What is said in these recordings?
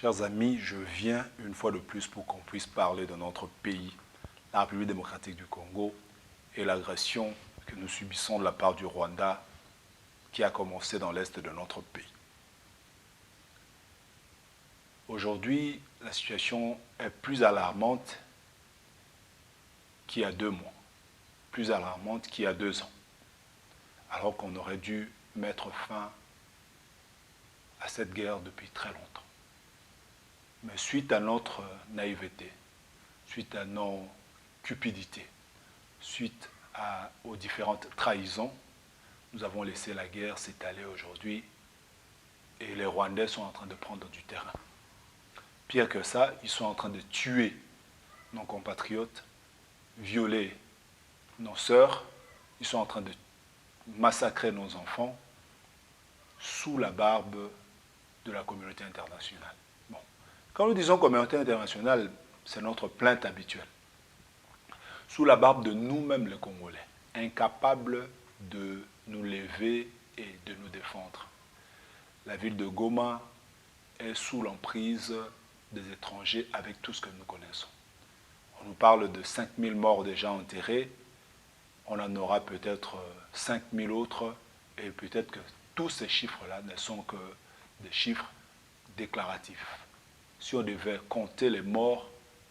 Chers amis, je viens une fois de plus pour qu'on puisse parler de notre pays, la République démocratique du Congo, et l'agression que nous subissons de la part du Rwanda qui a commencé dans l'est de notre pays. Aujourd'hui, la situation est plus alarmante qu'il y a 2 mois, plus alarmante qu'il y a 2 ans, alors qu'on aurait dû mettre fin à cette guerre depuis très longtemps. Mais suite à notre naïveté, suite à nos cupidités, suite aux différentes trahisons, nous avons laissé la guerre s'étaler aujourd'hui et les Rwandais sont en train de prendre du terrain. Pire que ça, ils sont en train de tuer nos compatriotes, violer nos sœurs, ils sont en train de massacrer nos enfants sous la barbe de la communauté internationale. Bon. Quand nous disons communauté internationale, c'est notre plainte habituelle. Sous la barbe de nous-mêmes les Congolais, incapables de nous lever et de nous défendre. La ville de Goma est sous l'emprise des étrangers avec tout ce que nous connaissons. On nous parle de 5000 morts déjà enterrés, on en aura peut-être 5000 autres, et peut-être que tous ces chiffres-là ne sont que des chiffres déclaratifs. Si on devait compter les morts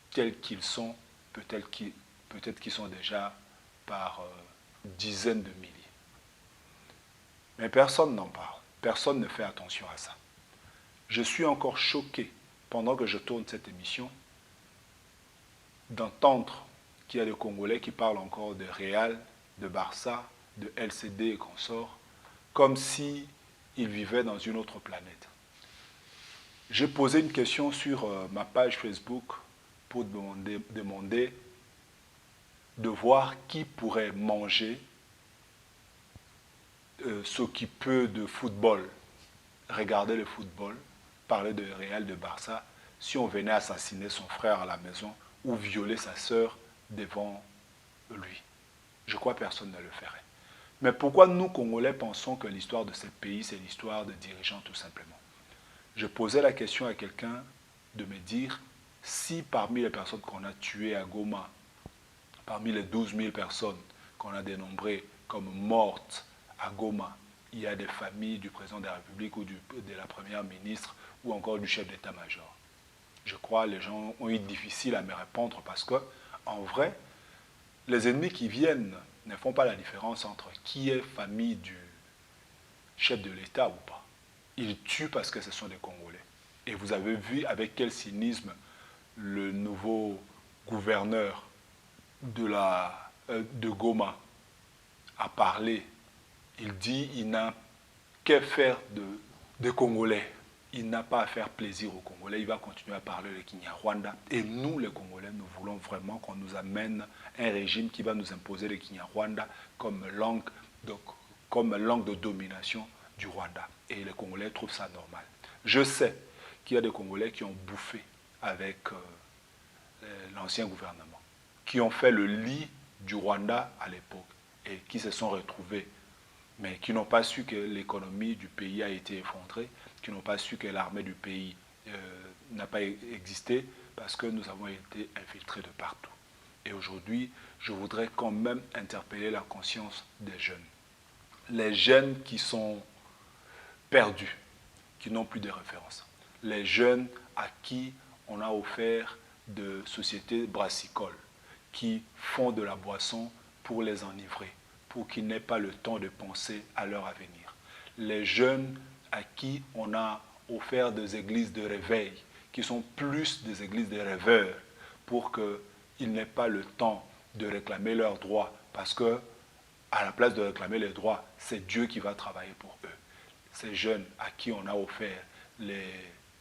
tels qu'ils sont, peut-être qu'ils sont déjà par dizaines de milliers. Mais personne n'en parle, personne ne fait attention à ça. Je suis encore choqué, pendant que je tourne cette émission, d'entendre qu'il y a des Congolais qui parlent encore de Real, de Barça, de LCD et consorts, comme s'ils vivaient dans une autre planète. J'ai posé une question sur ma page Facebook pour demander de voir qui pourrait manger, s'occuper de football, regarder le football, parler de Real, de Barça, si on venait assassiner son frère à la maison ou violer sa sœur devant lui. Je crois que personne ne le ferait. Mais pourquoi nous, Congolais, pensons que l'histoire de ce pays, c'est l'histoire de dirigeants tout simplement? Je posais la question à quelqu'un de me dire si parmi les personnes qu'on a tuées à Goma, parmi les 12 000 personnes qu'on a dénombrées comme mortes à Goma, il y a des familles du président de la République ou de la première ministre ou encore du chef d'état-major. Je crois que les gens ont eu difficile à me répondre parce que, en vrai, les ennemis qui viennent ne font pas la différence entre qui est famille du chef de l'État ou pas. Ils tuent parce que ce sont des Congolais. Et vous avez vu avec quel cynisme le nouveau gouverneur de Goma a parlé. Il dit qu'il n'a qu'à faire des Congolais. Il n'a pas à faire plaisir aux Congolais. Il va continuer à parler le Kinyarwanda. Et nous, les Congolais, nous voulons vraiment qu'on nous amène un régime qui va nous imposer le Kinyarwanda comme langue de domination du Rwanda. Et les Congolais trouvent ça normal. Je sais qu'il y a des Congolais qui ont bouffé avec l'ancien gouvernement, qui ont fait le lit du Rwanda à l'époque et qui se sont retrouvés, mais qui n'ont pas su que l'économie du pays a été effondrée, qui n'ont pas su que l'armée du pays n'a pas existé parce que nous avons été infiltrés de partout. Et aujourd'hui, je voudrais quand même interpeller la conscience des jeunes. Les jeunes qui sont perdus, qui n'ont plus de références. Les jeunes à qui on a offert de sociétés brassicoles, qui font de la boisson pour les enivrer, pour qu'ils n'aient pas le temps de penser à leur avenir. Les jeunes à qui on a offert des églises de réveil, qui sont plus des églises de rêveurs, pour qu'ils n'aient pas le temps de réclamer leurs droits, parce que à la place de réclamer les droits, c'est Dieu qui va travailler pour eux. Ces jeunes à qui on a offert les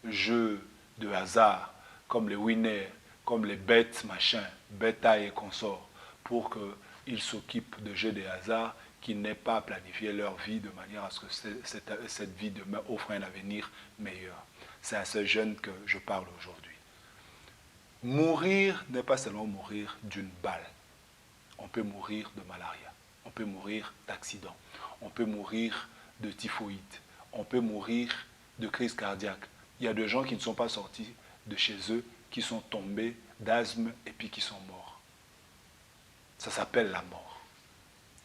jeux de hasard, comme les winners, comme les bêtes machin, bétail et consorts, pour qu'ils s'occupent de jeux de hasard, qu'ils n'aient pas à planifier leur vie de manière à ce que cette vie demain offre un avenir meilleur. C'est à ces jeunes que je parle aujourd'hui. Mourir n'est pas seulement mourir d'une balle. On peut mourir de malaria, on peut mourir d'accident, on peut mourir de typhoïde, on peut mourir de crise cardiaque. Il y a des gens qui ne sont pas sortis de chez eux, qui sont tombés d'asthme et puis qui sont morts. Ça s'appelle la mort.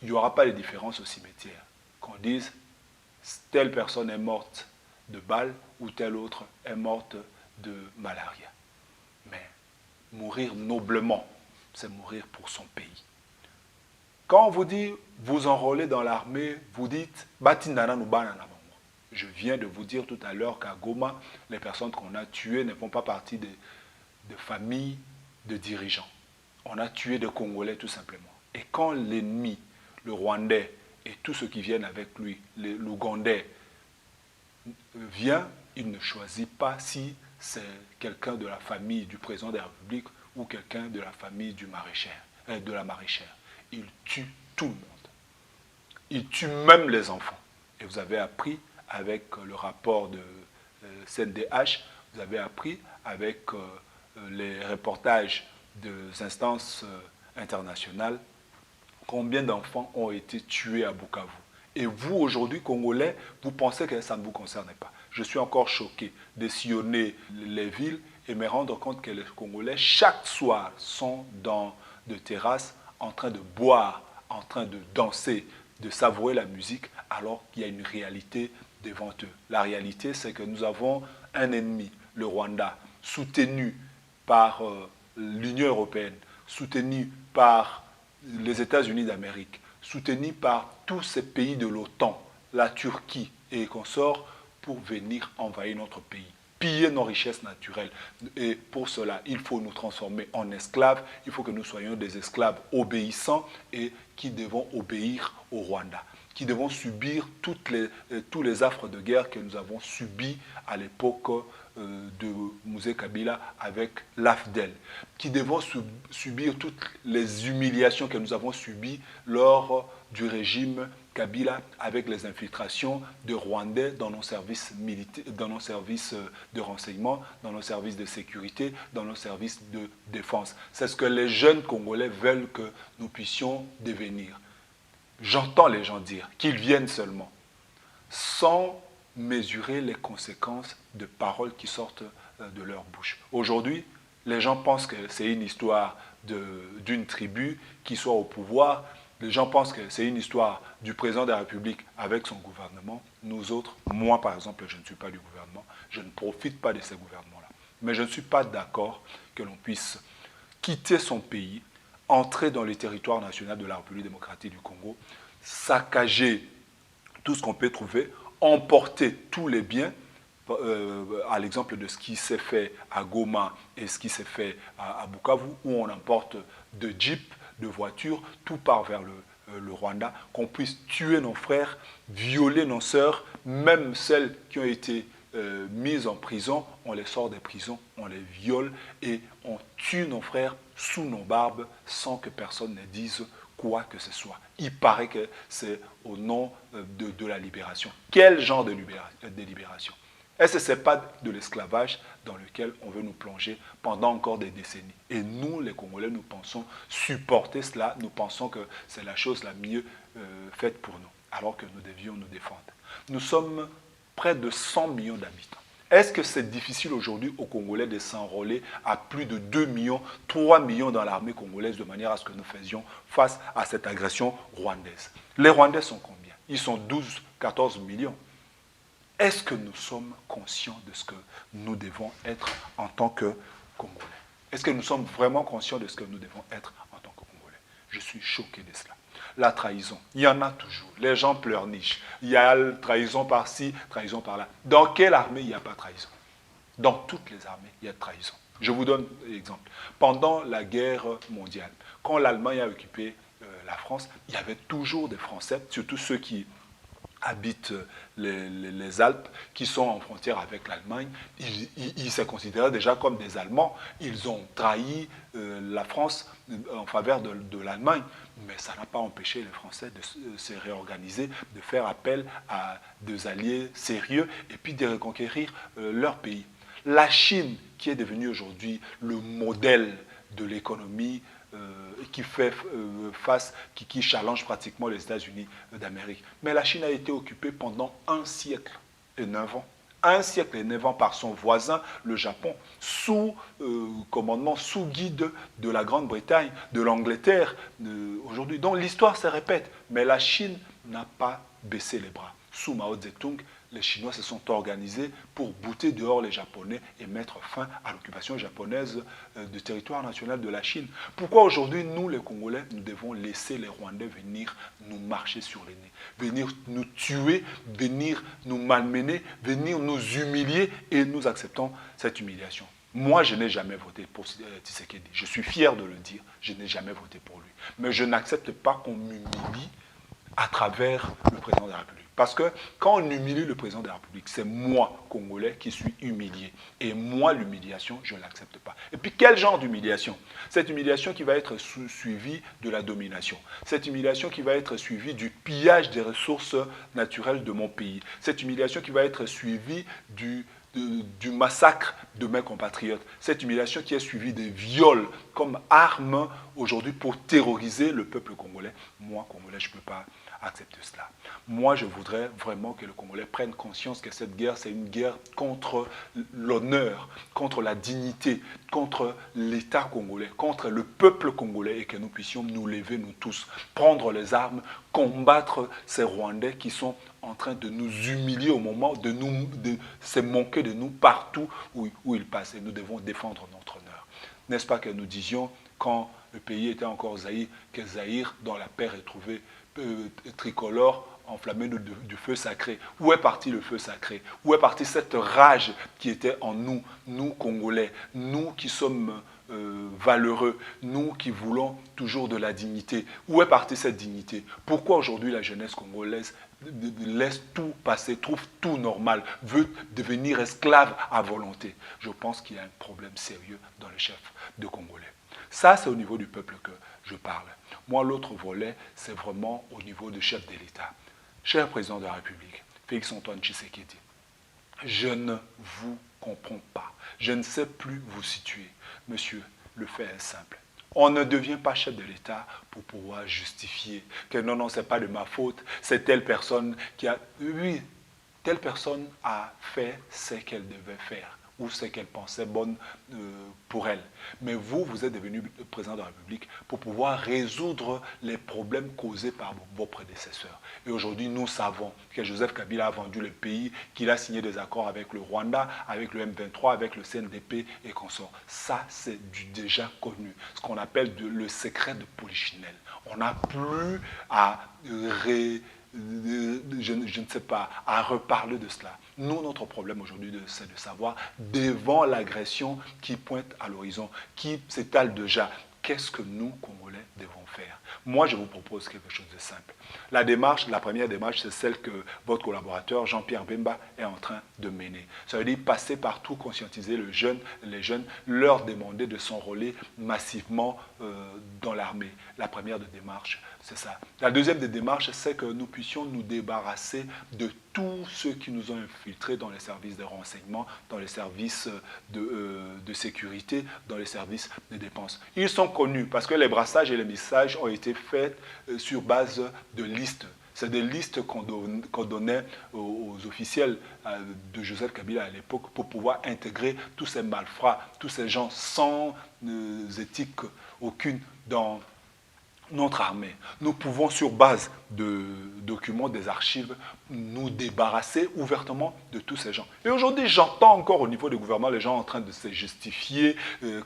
Il n'y aura pas de différence au cimetière. Qu'on dise, telle personne est morte de balle ou telle autre est morte de malaria. Mais mourir noblement, c'est mourir pour son pays. Quand on vous dit, vous enrôlez dans l'armée, vous dites, Batindana Nubana Nabango. Je viens de vous dire tout à l'heure qu'à Goma, les personnes qu'on a tuées ne font pas partie de familles de dirigeants. On a tué des Congolais tout simplement. Et quand l'ennemi, le Rwandais et tous ceux qui viennent avec lui, l'Ougandais, vient, il ne choisit pas si c'est quelqu'un de la famille du président de la République ou quelqu'un de la famille de la maraîchère. Il tue tout le monde. Il tue même les enfants. Et vous avez appris avec le rapport de CNDH, vous avez appris avec les reportages des instances internationales combien d'enfants ont été tués à Bukavu. Et vous, aujourd'hui, Congolais, vous pensez que ça ne vous concerne pas. Je suis encore choqué de sillonner les villes et me rendre compte que les Congolais, chaque soir, sont dans des terrasses en train de boire, en train de danser, de savourer la musique, alors qu'il y a une réalité devant eux. La réalité, c'est que nous avons un ennemi, le Rwanda, soutenu par l'Union européenne, soutenu par les États-Unis d'Amérique, soutenu par tous ces pays de l'OTAN, la Turquie et consorts, pour venir envahir notre pays, piller nos richesses naturelles. Et pour cela, il faut nous transformer en esclaves, il faut que nous soyons des esclaves obéissants et qui devons obéir au Rwanda, qui devons subir tous les affres de guerre que nous avons subis à l'époque de Mouzé Kabila avec l'AFDEL, qui devons subir toutes les humiliations que nous avons subies lors du régime Kabila avec les infiltrations de Rwandais dans nos services militaires, dans nos services de renseignement, dans nos services de sécurité, dans nos services de défense. C'est ce que les jeunes Congolais veulent que nous puissions devenir. J'entends les gens dire qu'ils viennent seulement, sans mesurer les conséquences de paroles qui sortent de leur bouche. Aujourd'hui, les gens pensent que c'est une histoire d'une tribu qui soit au pouvoir. Les gens pensent que c'est une histoire du président de la République avec son gouvernement. Nous autres, moi par exemple, je ne suis pas du gouvernement, je ne profite pas de ces gouvernements-là. Mais je ne suis pas d'accord que l'on puisse quitter son pays, entrer dans le territoire national de la République démocratique du Congo, saccager tout ce qu'on peut trouver, emporter tous les biens, à l'exemple de ce qui s'est fait à Goma et ce qui s'est fait à Bukavu, où on emporte de jeeps, de voitures, tout part vers le Rwanda, qu'on puisse tuer nos frères, violer nos sœurs, même celles qui ont été mises en prison, on les sort des prisons, on les viole et on tue nos frères sous nos barbes sans que personne ne dise quoi que ce soit. Il paraît que c'est au nom de la libération. Quel genre de libération? Est-ce que ce n'est pas de l'esclavage dans lequel on veut nous plonger pendant encore des décennies? Et nous, les Congolais, nous pensons supporter cela, nous pensons que c'est la chose la mieux faite pour nous, alors que nous devions nous défendre. Nous sommes près de 100 millions d'habitants. Est-ce que c'est difficile aujourd'hui aux Congolais de s'enrôler à plus de 2 millions, 3 millions dans l'armée congolaise de manière à ce que nous faisions face à cette agression rwandaise? Les Rwandais sont combien? Ils sont 12, 14 millions. Est-ce que nous sommes conscients de ce que nous devons être en tant que Congolais? Est-ce que nous sommes vraiment conscients de ce que nous devons être en tant que Congolais? Je suis choqué de cela. La trahison, il y en a toujours. Les gens pleurnichent. Il y a trahison par-ci, trahison par-là. Dans quelle armée il n'y a pas de trahison? Dans toutes les armées, il y a de trahison. Je vous donne un exemple. Pendant la guerre mondiale, quand l'Allemagne a occupé la France, il y avait toujours des Français, surtout ceux qui habitent les Alpes, qui sont en frontière avec l'Allemagne. Ils se considéraient déjà comme des Allemands. Ils ont trahi la France en faveur de l'Allemagne. Mais ça n'a pas empêché les Français de se réorganiser, de faire appel à des alliés sérieux et puis de reconquérir leur pays. La Chine, qui est devenue aujourd'hui le modèle de l'économie qui fait face, qui challenge pratiquement les États-Unis d'Amérique. Mais la Chine a été occupée pendant 1 siècle et 9 ans. un siècle et 9 ans par son voisin, le Japon, sous commandement, sous guide de la Grande-Bretagne, de l'Angleterre, aujourd'hui. Donc l'histoire se répète, mais la Chine n'a pas baissé les bras. Sous Mao Tse-tung, les Chinois se sont organisés pour bouter dehors les Japonais et mettre fin à l'occupation japonaise du territoire national de la Chine. Pourquoi aujourd'hui, nous, les Congolais, nous devons laisser les Rwandais venir nous marcher sur les nez, venir nous tuer, venir nous malmener, venir nous humilier et nous acceptons cette humiliation? Moi, je n'ai jamais voté pour Tshisekedi. Je suis fier de le dire, je n'ai jamais voté pour lui. Mais je n'accepte pas qu'on m'humilie à travers le président de la République. Parce que quand on humilie le président de la République, c'est moi, Congolais, qui suis humilié. Et moi, l'humiliation, je ne l'accepte pas. Et puis, quel genre d'humiliation? Cette humiliation qui va être suivie de la domination. Cette humiliation qui va être suivie du pillage des ressources naturelles de mon pays. Cette humiliation qui va être suivie du massacre de mes compatriotes. Cette humiliation qui est suivie des viols comme arme aujourd'hui pour terroriser le peuple congolais. Moi, Congolais, je ne peux pas accepter cela. Moi, je voudrais vraiment que le Congolais prenne conscience que cette guerre, c'est une guerre contre l'honneur, contre la dignité, contre l'État congolais, contre le peuple congolais et que nous puissions nous lever, nous tous, prendre les armes, combattre ces Rwandais qui sont en train de nous humilier au moment de se moquer de nous partout où ils passent. Et nous devons défendre notre honneur. N'est-ce pas que nous disions, quand le pays était encore Zaïre, que Zaïre, dont la paix est trouvée tricolore, enflammé du feu sacré. Où est parti le feu sacré? Où est partie cette rage qui était en nous, nous Congolais, nous qui sommes valeureux, nous qui voulons toujours de la dignité? Où est partie cette dignité? Pourquoi aujourd'hui la jeunesse congolaise laisse tout passer, trouve tout normal, veut devenir esclave à volonté? Je pense qu'il y a un problème sérieux dans le chef de Congolais. Ça, c'est au niveau du peuple que je parle. Moi, l'autre volet, c'est vraiment au niveau du chef de l'État. Cher président de la République, Félix-Antoine Tshisekedi, je ne vous comprends pas. Je ne sais plus vous situer. Monsieur, le fait est simple. On ne devient pas chef de l'État pour pouvoir justifier que non, ce n'est pas de ma faute, c'est telle personne qui a... Oui, telle personne a fait ce qu'elle devait faire ou ce qu'elle pensait bonne pour elle. Mais vous, vous êtes devenu le président de la République pour pouvoir résoudre les problèmes causés par vos prédécesseurs. Et aujourd'hui, nous savons que Joseph Kabila a vendu le pays, qu'il a signé des accords avec le Rwanda, avec le M23, avec le CNDP et consorts. Ça, c'est du déjà connu. Ce qu'on appelle le secret de Polichinelle. On n'a plus à je ne sais pas, à reparler de cela. Nous, notre problème aujourd'hui, c'est de savoir, devant l'agression qui pointe à l'horizon, qui s'étale déjà, qu'est-ce que nous, Congolais, devons faire? Moi, je vous propose quelque chose de simple. La première démarche, c'est celle que votre collaborateur, Jean-Pierre Bemba, est en train de mener. Ça veut dire passer partout, conscientiser les jeunes, leur demander de s'enrôler massivement dans l'armée. La première des démarches, c'est ça. La deuxième des démarches, c'est que nous puissions nous débarrasser de tous ceux qui nous ont infiltrés dans les services de renseignement, dans les services de sécurité, dans les services de dépenses. Ils sont connus parce que les brassages et les missages ont été faits sur base de listes. C'est des listes qu'on donnait aux officiels de Joseph Kabila à l'époque pour pouvoir intégrer tous ces malfrats, tous ces gens sans éthique aucune dans notre armée. Nous pouvons, sur base de documents, des archives, nous débarrasser ouvertement de tous ces gens. Et aujourd'hui, j'entends encore au niveau du gouvernement les gens en train de se justifier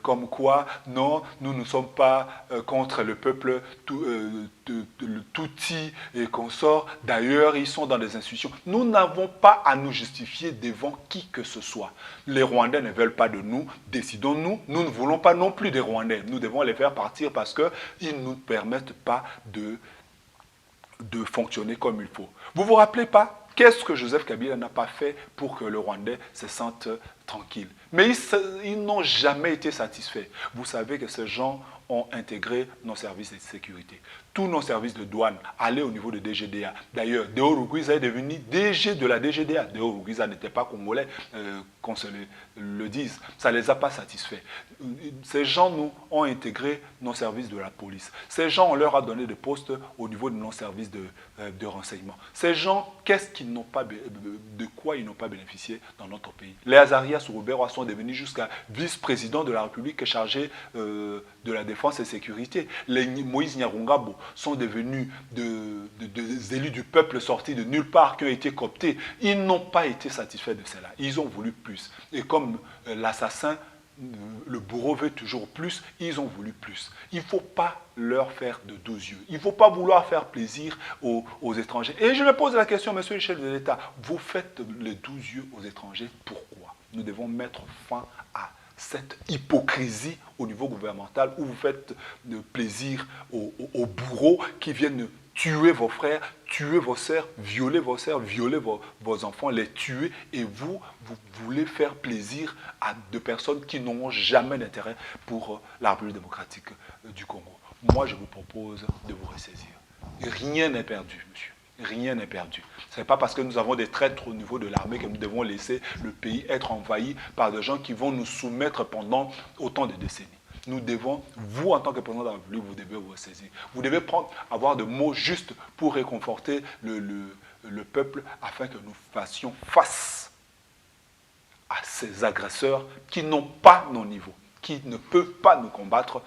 comme quoi, non, nous ne sommes pas contre le peuple le Tutsi et consorts. D'ailleurs, ils sont dans des institutions. Nous n'avons pas à nous justifier devant qui que ce soit. Les Rwandais ne veulent pas de nous, décidons-nous. Nous ne voulons pas non plus des Rwandais. Nous devons les faire partir parce qu'ils ne nous permettent pas de fonctionner comme il faut. Vous vous rappelez pas? Qu'est-ce que Joseph Kabila n'a pas fait pour que le Rwandais se sente tranquille? Mais ils n'ont jamais été satisfaits. Vous savez que ces gens ont intégré nos services de sécurité. Tous nos services de douane allaient au niveau de DGDA. D'ailleurs, Deo Rugwiza est devenu DG de la DGDA. Deo Rugwiza n'était pas congolais, qu'on se le dise. Ça ne les a pas satisfaits. Ces gens nous ont intégré nos services de la police. Ces gens, on leur a donné des postes au niveau de nos services de renseignement. Ces gens, de quoi ils n'ont pas bénéficié dans notre pays? Les Azaria Souroubera sont devenus jusqu'à vice-président de la République chargé de la défense et sécurité. Les Moïse Nyarungabo sont devenus des élus du peuple sortis de nulle part qui ont été cooptés. Ils n'ont pas été satisfaits de cela. Ils ont voulu plus. Et comme l'assassin, le bourreau veut toujours plus, ils ont voulu plus. Il ne faut pas leur faire de 12 yeux. Il ne faut pas vouloir faire plaisir aux étrangers. Et je me pose la question, monsieur le chef de l'État, vous faites les 12 yeux aux étrangers, pourquoi? Nous devons mettre fin à cette hypocrisie au niveau gouvernemental où vous faites de plaisir aux bourreaux qui viennent tuer vos frères, tuer vos sœurs, violer vos enfants, les tuer, et vous voulez faire plaisir à des personnes qui n'auront jamais d'intérêt pour la République démocratique du Congo. Moi, je vous propose de vous ressaisir. Rien n'est perdu, monsieur. Rien n'est perdu. Ce n'est pas parce que nous avons des traîtres au niveau de l'armée que nous devons laisser le pays être envahi par des gens qui vont nous soumettre pendant autant de décennies. Nous devons, vous en tant que président de la République, vous devez vous saisir. Vous devez avoir des mots justes pour réconforter le peuple afin que nous fassions face à ces agresseurs qui n'ont pas nos niveaux, qui ne peuvent pas nous combattre.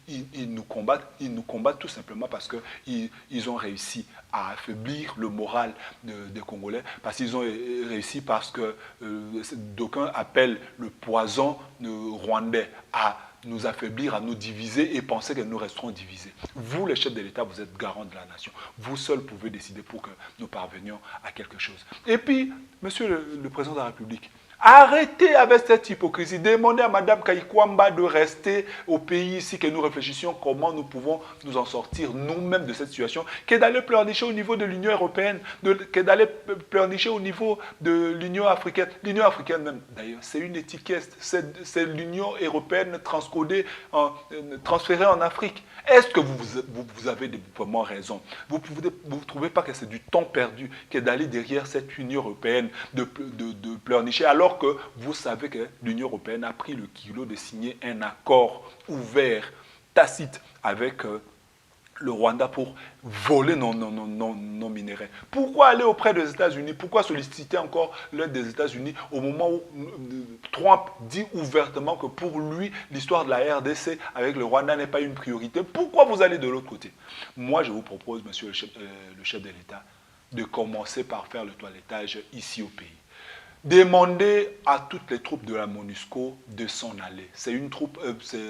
Ils nous combattent tout simplement parce qu'ils ont réussi à affaiblir le moral des Congolais, parce qu'ils ont réussi parce que d'aucuns appellent le poison rwandais à nous affaiblir, à nous diviser et penser que nous resterons divisés. Vous, les chefs de l'État, vous êtes garants de la nation. Vous seuls pouvez décider pour que nous parvenions à quelque chose. Et puis, monsieur le président de la République, arrêtez avec cette hypocrisie. Demandez à Mme Kayikwamba de rester au pays ici, que nous réfléchissions comment nous pouvons nous en sortir nous-mêmes de cette situation, que d'aller pleurnicher au niveau de l'Union européenne, que d'aller pleurnicher au niveau de l'Union africaine. L'Union africaine même, d'ailleurs, c'est une étiquette, c'est l'Union européenne transférée en Afrique. Est-ce que vous avez vraiment raison? Vous ne trouvez pas que c'est du temps perdu que d'aller derrière cette Union européenne, de pleurnicher, alors que vous savez que l'Union européenne a pris le kilo de signer un accord ouvert, tacite, avec le Rwanda pour voler nos minéraux. Pourquoi aller auprès des États-Unis? Pourquoi solliciter encore l'aide des États-Unis au moment où Trump dit ouvertement que pour lui, l'histoire de la RDC avec le Rwanda n'est pas une priorité? Pourquoi vous allez de l'autre côté? Moi, je vous propose, monsieur le chef de l'État, de commencer par faire le toilettage ici au pays. Demandez à toutes les troupes de la MONUSCO de s'en aller. Ce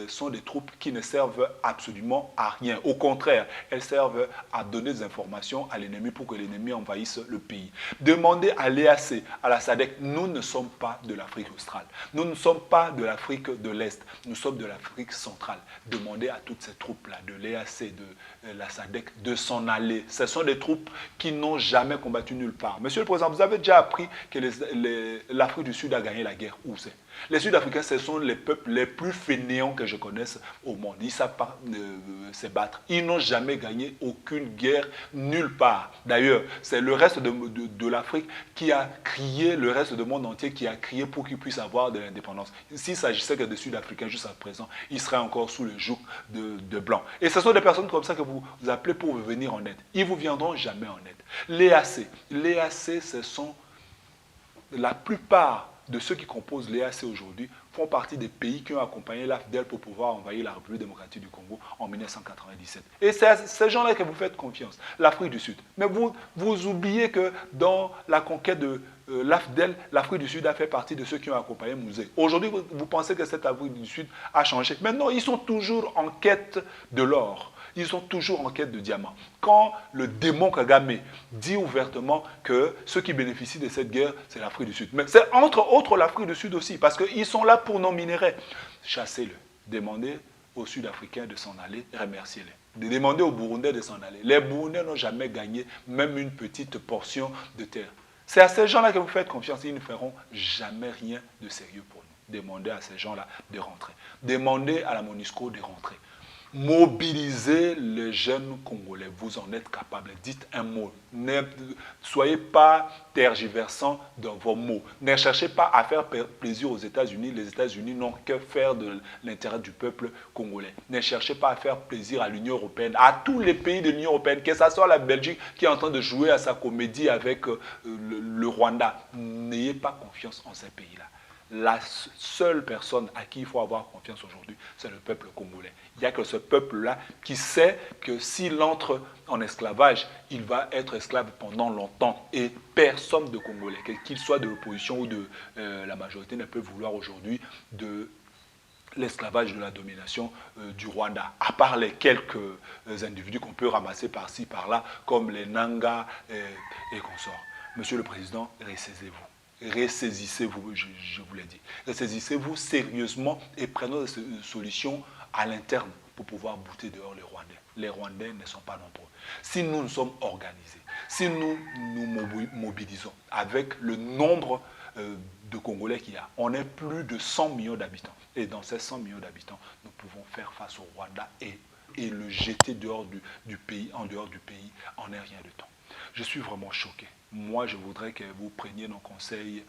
sont des troupes qui ne servent absolument à rien. Au contraire, elles servent à donner des informations à l'ennemi pour que l'ennemi envahisse le pays. Demandez à l'EAC, à la SADC, nous ne sommes pas de l'Afrique australe. Nous ne sommes pas de l'Afrique de l'Est. Nous sommes de l'Afrique centrale. Demandez à toutes ces troupes-là, de l'EAC, de la SADC, de s'en aller. Ce sont des troupes qui n'ont jamais combattu nulle part. Monsieur le Président, vous avez déjà appris que l'Afrique du Sud a gagné la guerre. Où c'est? Les Sud-Africains, ce sont les peuples les plus fainéants que je connaisse au monde. Ils ne savent pas se battre. Ils n'ont jamais gagné aucune guerre nulle part. D'ailleurs, c'est le reste de l'Afrique qui a crié, le reste du monde entier qui a crié pour qu'ils puissent avoir de l'indépendance. S'il s'agissait que des Sud-Africains jusqu'à présent, ils seraient encore sous le joug de Blancs. Et ce sont des personnes comme ça que vous appelez pour venir en aide. Ils ne vous viendront jamais en aide. L'EAC, ce sont la plupart de ceux qui composent l'EAC aujourd'hui font partie des pays qui ont accompagné l'AFDEL pour pouvoir envahir la République démocratique du Congo en 1997. Et c'est à ces gens-là que vous faites confiance, l'Afrique du Sud. Mais vous oubliez que dans la conquête de l'AFDEL, l'Afrique du Sud a fait partie de ceux qui ont accompagné Mouzé. Aujourd'hui, vous pensez que cette Afrique du Sud a changé. Mais non, ils sont toujours en quête de l'or. Ils sont toujours en quête de diamants. Quand le démon Kagame dit ouvertement que ceux qui bénéficient de cette guerre, c'est l'Afrique du Sud. Mais c'est entre autres l'Afrique du Sud aussi, parce qu'ils sont là pour nos minéraux. Chassez-le. Demandez aux Sud-Africains de s'en aller, remerciez-les. Demandez aux Burundais de s'en aller. Les Burundais n'ont jamais gagné même une petite portion de terre. C'est à ces gens-là que vous faites confiance. Ils ne feront jamais rien de sérieux pour nous. Demandez à ces gens-là de rentrer. Demandez à la MONUSCO de rentrer. Mobilisez les jeunes Congolais. Vous en êtes capables. Dites un mot. Ne soyez pas tergiversants dans vos mots. Ne cherchez pas à faire plaisir aux États-Unis. Les États-Unis n'ont que faire de l'intérêt du peuple congolais. Ne cherchez pas à faire plaisir à l'Union européenne, à tous les pays de l'Union européenne, que ce soit la Belgique qui est en train de jouer à sa comédie avec le Rwanda. N'ayez pas confiance en ces pays-là. La seule personne à qui il faut avoir confiance aujourd'hui, c'est le peuple congolais. Il n'y a que ce peuple-là qui sait que s'il entre en esclavage, il va être esclave pendant longtemps. Et personne de Congolais, qu'il soit de l'opposition ou de la majorité, ne peut vouloir aujourd'hui de l'esclavage, de la domination du Rwanda, à part les quelques individus qu'on peut ramasser par-ci, par-là, comme les Nanga et consorts. Monsieur le Président, ressaisez-vous. Ressaisissez-vous, je vous l'ai dit. Ressaisissez-vous sérieusement et prenons des solutions à l'interne pour pouvoir bouter dehors les Rwandais. Les Rwandais ne sont pas nombreux. Si nous nous sommes organisés, si nous nous mobilisons avec le nombre de Congolais qu'il y a, on est plus de 100 millions d'habitants. Et dans ces 100 millions d'habitants, nous pouvons faire face au Rwanda et le jeter dehors du pays, en dehors du pays, en un rien de temps. Je suis vraiment choqué. Moi, je voudrais que vous preniez nos conseils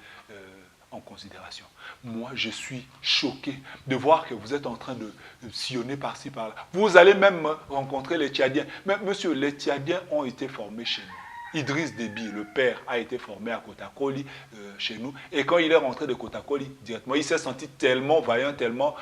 en considération. Moi, je suis choqué de voir que vous êtes en train de sillonner par-ci, par-là. Vous allez même rencontrer les Tchadiens. Mais monsieur, les Tchadiens ont été formés chez nous. Idriss Déby, le père, a été formé à Kotakoli chez nous. Et quand il est rentré de Kotakoli, directement, il s'est senti tellement vaillant, tellement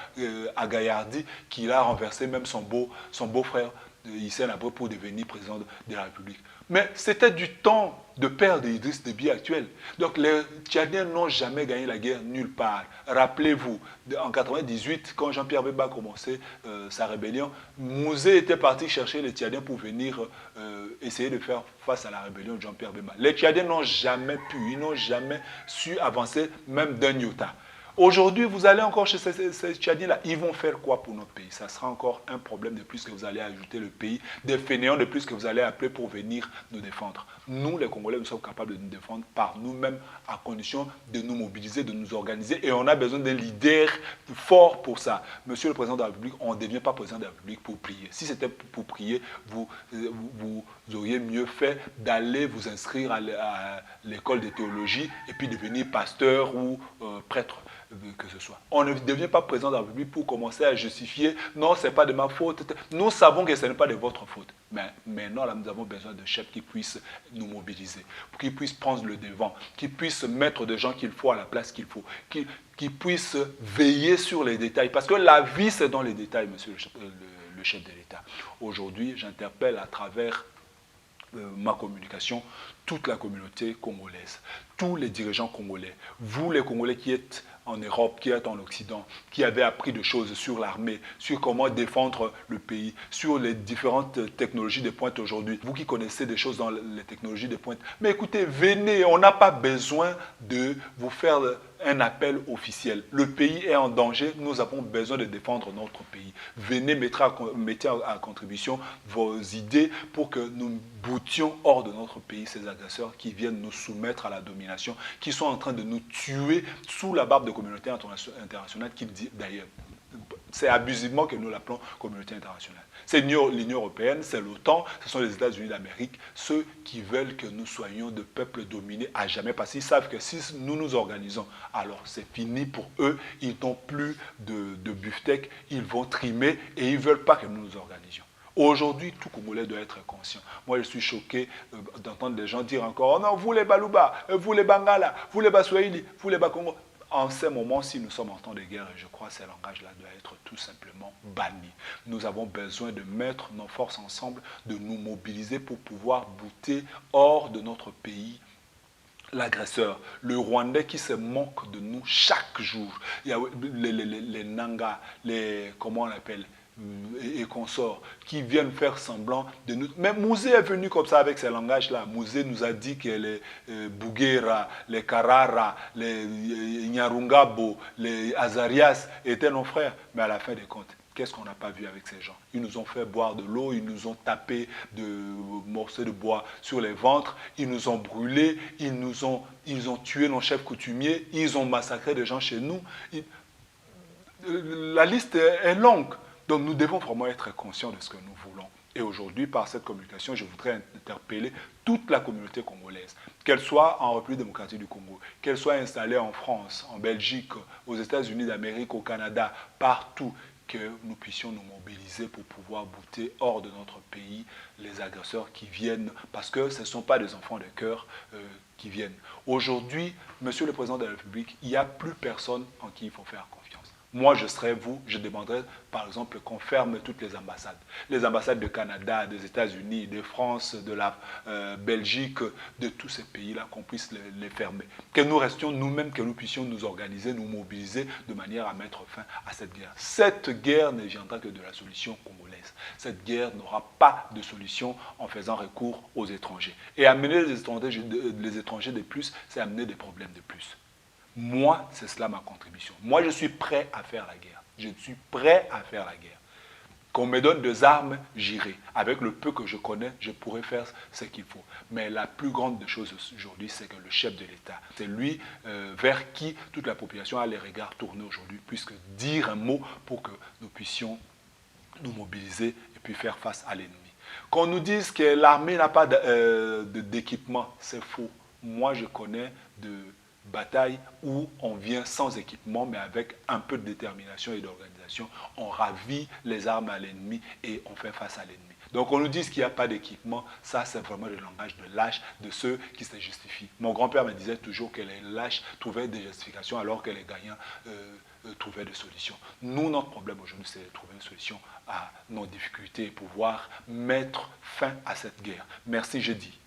agaillardi qu'il a renversé même son beau-frère Hissène Habré pour devenir président de la République. Mais c'était du temps de père d'Idriss Déby actuel. Donc les Tchadiens n'ont jamais gagné la guerre nulle part. Rappelez-vous, en 1998, quand Jean-Pierre Bemba a commencé sa rébellion, Mouzé était parti chercher les Tchadiens pour venir essayer de faire face à la rébellion de Jean-Pierre Bemba. Les Tchadiens n'ont jamais pu, ils n'ont jamais su avancer même d'un iota. Aujourd'hui, vous allez encore chez ces Tchadiens-là. Ils vont faire quoi pour notre pays? Ça sera encore un problème de plus que vous allez ajouter le pays, des fainéants de plus que vous allez appeler pour venir nous défendre. Nous, les Congolais, nous sommes capables de nous défendre par nous-mêmes à condition de nous mobiliser, de nous organiser. Et on a besoin d'un leader fort pour ça. Monsieur le Président de la République, on ne devient pas Président de la République pour prier. Si c'était pour prier, vous auriez mieux fait d'aller vous inscrire à l'école de théologie et puis devenir pasteur ou prêtre. Que ce soit. On ne devient pas président de la République pour commencer à justifier « non, ce n'est pas de ma faute ». Nous savons que ce n'est pas de votre faute. Mais maintenant, là, nous avons besoin de chefs qui puissent nous mobiliser, qui puissent prendre le devant, qui puissent mettre des gens qu'il faut à la place qu'il faut, qui puissent veiller sur les détails. Parce que la vie, c'est dans les détails, monsieur le chef de l'État. Aujourd'hui, j'interpelle à travers ma communication toute la communauté congolaise, tous les dirigeants congolais, vous les Congolais qui êtes en Europe, qui êtes en Occident, qui avez appris des choses sur l'armée, sur comment défendre le pays, sur les différentes technologies de pointe aujourd'hui, vous qui connaissez des choses dans les technologies de pointe, mais écoutez, venez, on n'a pas besoin de vous faire un appel officiel. Le pays est en danger, nous avons besoin de défendre notre pays. Venez, mettez à contribution vos idées pour que nous boutions hors de notre pays ces agresseurs qui viennent nous soumettre à la domination, qui sont en train de nous tuer sous la barbe de communauté internationale qui dit d'ailleurs. C'est abusivement que nous l'appelons communauté internationale. C'est l'Union européenne, c'est l'OTAN, ce sont les États-Unis d'Amérique, ceux qui veulent que nous soyons de peuples dominés à jamais. Parce qu'ils savent que si nous nous organisons, alors c'est fini pour eux. Ils n'ont plus de beefsteak, ils vont trimer et ils ne veulent pas que nous nous organisions. Aujourd'hui, tout Congolais doit être conscient. Moi, je suis choqué d'entendre des gens dire encore « Oh non, vous les Balouba, vous les Bangala, vous les Baswahili, vous les Bakongo ». En ces moments, si nous sommes en temps de guerre, je crois que ces langages-là doivent être tout simplement bannis. Nous avons besoin de mettre nos forces ensemble, de nous mobiliser pour pouvoir bouter hors de notre pays l'agresseur, le Rwandais qui se moque de nous chaque jour. Il y a les Nanga, comment on l'appelle, et consorts, qui viennent faire semblant de nous... Mais Mouzé est venu comme ça avec ces langages-là. Mouzé nous a dit que les Bouguera, les Karara, les Nyarungabo, les Azarias étaient nos frères. Mais à la fin des comptes, qu'est-ce qu'on n'a pas vu avec ces gens? Ils nous ont fait boire de l'eau, ils nous ont tapé de morceaux de bois sur les ventres, ils nous ont brûlés, ils ont tué nos chefs coutumiers, ils ont massacré des gens chez nous. La liste est longue. Donc nous devons vraiment être conscients de ce que nous voulons. Et aujourd'hui, par cette communication, je voudrais interpeller toute la communauté congolaise, qu'elle soit en République démocratique du Congo, qu'elle soit installée en France, en Belgique, aux États-Unis d'Amérique, au Canada, partout, que nous puissions nous mobiliser pour pouvoir bouter hors de notre pays les agresseurs qui viennent, parce que ce ne sont pas des enfants de cœur qui viennent. Aujourd'hui, Monsieur le Président de la République, il n'y a plus personne en qui il faut faire confiance. Moi, je serais vous, je demanderais par exemple qu'on ferme toutes les ambassades. Les ambassades de Canada, des États-Unis, de France, de la Belgique, de tous ces pays-là, qu'on puisse les fermer. Que nous restions nous-mêmes, que nous puissions nous organiser, nous mobiliser de manière à mettre fin à cette guerre. Cette guerre ne viendra que de la solution congolaise. Cette guerre n'aura pas de solution en faisant recours aux étrangers. Et amener les étrangers de plus, c'est amener des problèmes de plus. Moi, c'est cela ma contribution. Moi, je suis prêt à faire la guerre. Je suis prêt à faire la guerre. Qu'on me donne des armes, j'irai. Avec le peu que je connais, je pourrais faire ce qu'il faut. Mais la plus grande des choses aujourd'hui, c'est que le chef de l'État, c'est lui vers qui toute la population a les regards tournés aujourd'hui, puisque dire un mot pour que nous puissions nous mobiliser et puis faire face à l'ennemi. Qu'on nous dise que l'armée n'a pas d'équipement, c'est faux. Moi, je connais de bataille où on vient sans équipement, mais avec un peu de détermination et d'organisation, on ravit les armes à l'ennemi et on fait face à l'ennemi. Donc on nous dit qu'il n'y a pas d'équipement, ça c'est vraiment le langage de lâche, de ceux qui se justifient. Mon grand-père me disait toujours que les lâches trouvaient des justifications alors que les gagnants trouvaient des solutions. Nous, notre problème aujourd'hui, c'est de trouver une solution à nos difficultés et pouvoir mettre fin à cette guerre. Merci, je dis.